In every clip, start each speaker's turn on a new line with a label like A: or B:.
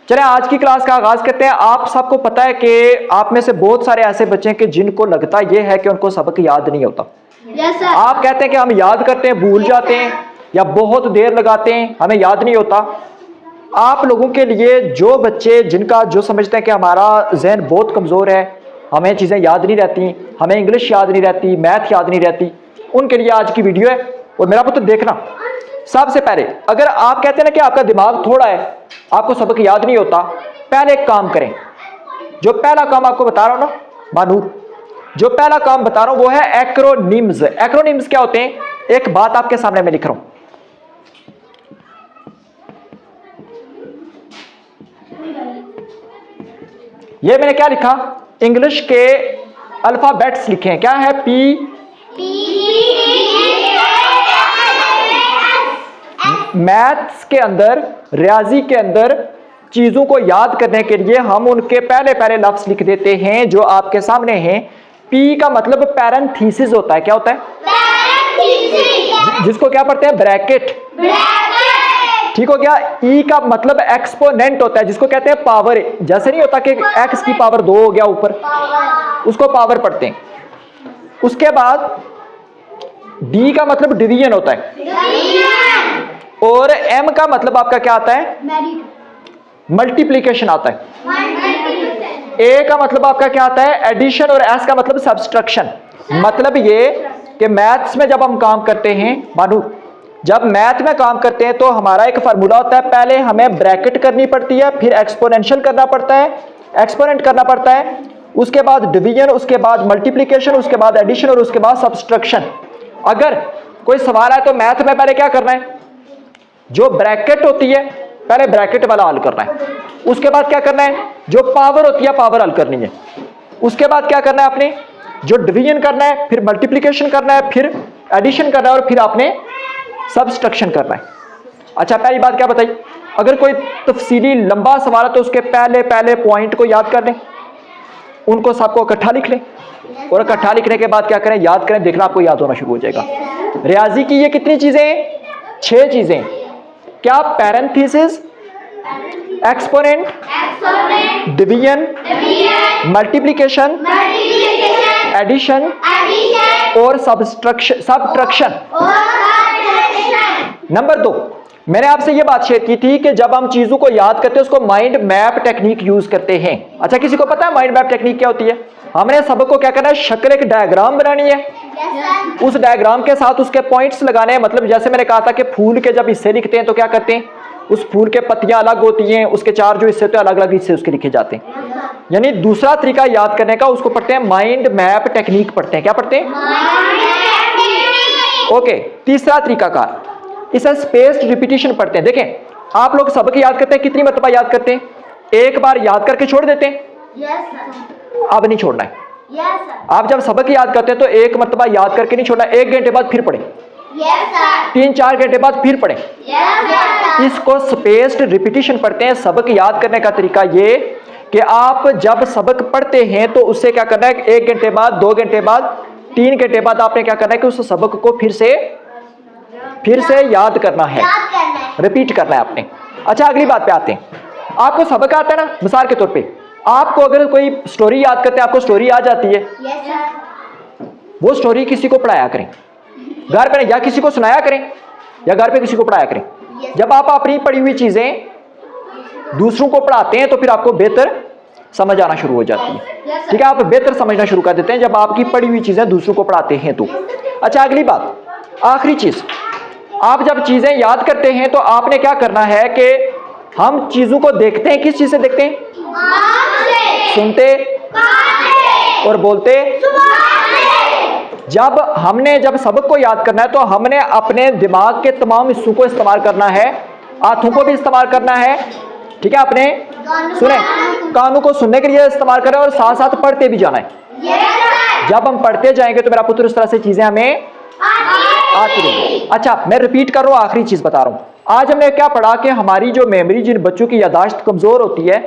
A: चले आज की क्लास का आगाज करते हैं। आप सबको पता है कि आप में से बहुत सारे ऐसे बच्चे हैं कि जिनको लगता यह है कि उनको सबक याद नहीं होता। आप कहते हैं कि हम याद करते हैं, भूल जाते हैं या बहुत देर लगाते हैं, हमें याद नहीं होता। आप लोगों के लिए जो बच्चे जिनका जो समझते हैं कि हमारा जहन बहुत कमज़ोर है, हमें चीज़ें याद नहीं रहती, हमें इंग्लिश याद नहीं रहती, मैथ याद नहीं रहती, उनके लिए आज की वीडियो है। और मेरा पुत्र देखना, सबसे पहले अगर आप कहते हैं ना कि आपका दिमाग थोड़ा है, आपको सबक याद नहीं होता, पहले एक काम करें। जो पहला काम आपको बता रहा हूं ना मानूर, जो पहला काम बता रहा हूं वो है एक्रोनिम्स। एक्रोनिम्स क्या होते हैं? एक बात आपके सामने मैं लिख रहा हूं, ये मैंने क्या लिखा? इंग्लिश के अल्फाबेट्स लिखे हैं। क्या है? पी, मैथ्स के अंदर, रियाजी के अंदर चीजों को याद करने के लिए हम उनके पहले पहले लफ्ज लिख देते हैं जो आपके सामने हैं। पी का मतलब पैरेंथीसिस होता है। क्या होता है? जिसको क्या पढ़ते हैं? ब्रैकेट। ठीक हो गया। ई का मतलब एक्सपोनेंट होता है, जिसको कहते हैं पावर। जैसे नहीं होता कि एक्स की पावर 2 हो गया ऊपर, उसको पावर पढ़ते हैं। उसके बाद डी का मतलब डिवीजन होता है, और एम का मतलब आपका क्या आता है? मल्टीप्लिकेशन आता है। ए का मतलब आपका क्या आता है? एडिशन। और एस का मतलब सब्सट्रैक्शन। मतलब ये कि मैथ्स में जब हम काम करते हैं, मानो जब मैथ में काम करते हैं तो हमारा एक फार्मूला होता है, पहले हमें ब्रैकेट करनी पड़ती है, फिर एक्सपोनेंशियल करना पड़ता है, एक्सपोनेंट करना पड़ता है, उसके बाद डिवीजन, उसके बाद मल्टीप्लिकेशन, उसके बाद एडिशन और उसके बाद सब्सट्रैक्शन। अगर कोई सवाल है तो मैथ में पहले क्या करना है? जो ब्रैकेट होती है पहले ब्रैकेट वाला हल करना है, उसके बाद क्या करना है? जो पावर होती है पावर हल करनी है, उसके बाद क्या करना है आपने? जो डिवीजन करना है, फिर मल्टीप्लिकेशन करना है, फिर एडिशन करना है और फिर आपने सब्सट्रैक्शन करना है। अच्छा, पहली बात क्या बताई? अगर कोई तफसीली लंबा सवाल है तो उसके पहले पहले पॉइंट को याद कर लें, उनको सबको इकट्ठा लिख लें, और इकट्ठा लिखने के बाद क्या करें? याद करें। देखना आपको याद होना शुरू हो जाएगा। रियाजी की ये कितनी चीजें हैं? 6 चीजें। क्या? Parenthesis, exponent, division, multiplication, addition और सब्ट्रैक्शन। नंबर 2, मैंने आपसे यह बात शेयर की थी कि जब हम चीजों को याद करते हैं उसको माइंड मैप टेक्निक यूज करते हैं। अच्छा, किसी को पता है माइंड मैप टेक्निक क्या होती है? हमने सबक को क्या करना है? शक्ल एक डायग्राम बनानी है, उस डायग्राम के साथ उसके पॉइंट्स लगाने हैं। मतलब जैसे मैंने कहा था कि फूल के जब हिस्से लिखते हैं तो क्या करते हैं? उस फूल के पत्तियां अलग होती हैं, उसके 4 जो हिस्से होते हैं अलग अलग हिस्से उसके लिखे जाते हैं। यानी दूसरा तरीका याद करने का, उसको पढ़ते हैं माइंड मैप टेक्निक पढ़ते हैं। क्या पढ़ते हैं? ओके। तीसरा तरीका का इसे स्पेस्ड रिपीटिशन पढ़ते हैं। देखें, आप लोग सबक याद करते हैं, कितनी मरतबा याद करते हैं? एक बार याद करके छोड़ देते हैं? अब नहीं छोड़ना है। आप जब सबक याद करते हैं तो एक मरतबा याद करके नहीं छोड़ना, 1 घंटे बाद फिर पढ़ें, 3-4 घंटे बाद फिर पढ़ें। इसको स्पेस्ड रिपीटिशन पढ़ते हैं। सबक याद करने का तरीका ये कि आप जब सबक पढ़ते हैं तो उससे क्या करना है? 1 घंटे बाद, 2 घंटे बाद, 3 घंटे बाद आपने क्या करना है कि उस सबक को फिर से याद करना है, रिपीट करना है आपने। अच्छा, अगली बात पे आते हैं। आपको सबक आता है ना, मिसाल के तौर पे आपको अगर कोई स्टोरी याद करते हैं, आपको स्टोरी आ जाती है, वो स्टोरी किसी को पढ़ाया करें घर पे, या किसी को सुनाया करें, या घर पे किसी को पढ़ाया करें। जब आप अपनी पढ़ी हुई चीजें दूसरों को पढ़ाते हैं तो फिर आपको बेहतर समझ आना शुरू हो जाती है। ठीक है, आप बेहतर समझना शुरू कर देते हैं जब आपकी पढ़ी हुई चीजें दूसरों को पढ़ाते हैं तो। अच्छा, अगली बात, आखिरी चीज, आप जब चीजें याद करते हैं तो आपने क्या करना है कि हम चीजों को देखते हैं। किस चीज से देखते हैं? सुनते और बोलते। जब सबक को याद करना है तो हमने अपने दिमाग के तमाम हिस्सों को इस्तेमाल करना है, हाथों को भी इस्तेमाल करना है। ठीक है, आपने सुने, कानों को सुनने के लिए इस्तेमाल करें और साथ साथ पढ़ते भी जाना है। जब हम पढ़ते जाएंगे तो मेरा पुत्र उस तरह से चीजें हमें आती रहेंगी। अच्छा, मैं रिपीट कर रहा हूं, आखिरी चीज बता रहा हूं। आज हमने क्या पढ़ा कि हमारी जो मेमोरी, जिन बच्चों की यादाश्त कमजोर होती है,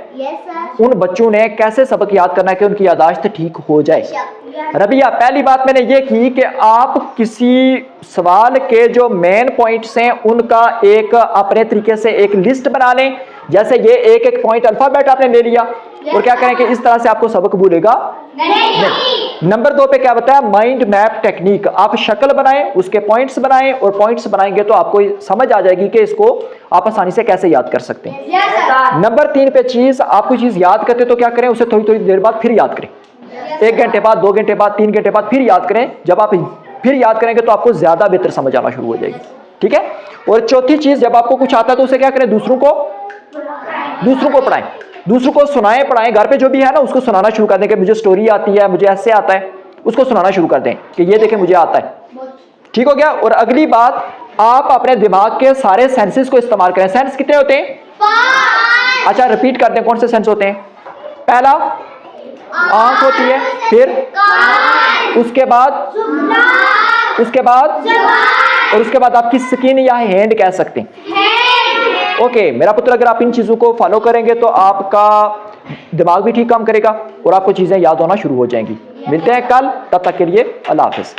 A: उन बच्चों ने कैसे सबक याद करना है कि उनकी यादाश्त ठीक हो जाए। रबिया, पहली बात मैंने ये की कि आप किसी सवाल के जो मेन पॉइंट्स हैं उनका एक अपने तरीके से एक लिस्ट बना लें, जैसे ये एक एक पॉइंट अल्फाबेट आपने ले लिया और क्या करें कि इस तरह से आपको सबक भूलेगा नहीं। नंबर 2 पे क्या बताया, माइंड मैप टेक्निक। आप शक्ल बनाएं, उसके पॉइंट्स बनाएं, और पॉइंट्स बनाएंगे तो आपको समझ आ जाएगी कि इसको आप आसानी से कैसे याद कर सकते हैं। नंबर 3 पे चीज, आप कोई चीज याद करते तो क्या करें, उसे थोड़ी थोड़ी देर बाद फिर याद करें, 1 घंटे बाद, 2 घंटे बाद, 3 घंटे बाद फिर याद करें। जब आप फिर याद करेंगे तो आपको ज्यादा बेहतर समझ आना शुरू हो जाएगी, ठीक है। और चौथी चीज, जब आपको कुछ आता है तो उसे क्या करें, दूसरों को पढ़ाएं, दूसरों को सुनाएं, पढ़ाएं। घर पे जो भी है ना उसको सुनाना शुरू कर दें कि मुझे स्टोरी आती है, मुझे ऐसे आता है, उसको सुनाना शुरू कर दें कि ये देखें मुझे आता है, ठीक हो गया। और अगली बात, आप अपने दिमाग के सारे सेंसेस को इस्तेमाल करें। सेंस कितने होते हैं? 5। अच्छा, रिपीट कर दें, कौन से सेंस होते हैं? पहला आंख होती है, फिर उसके बाद और उसके बाद आपकी स्किन या हैंड कह सकते हैं। ओके मेरा पुत्र, अगर आप इन चीजों को फॉलो करेंगे तो आपका दिमाग भी ठीक काम करेगा और आपको चीजें याद होना शुरू हो जाएंगी। मिलते हैं कल, तब तक के लिए अल्लाह हाफिज।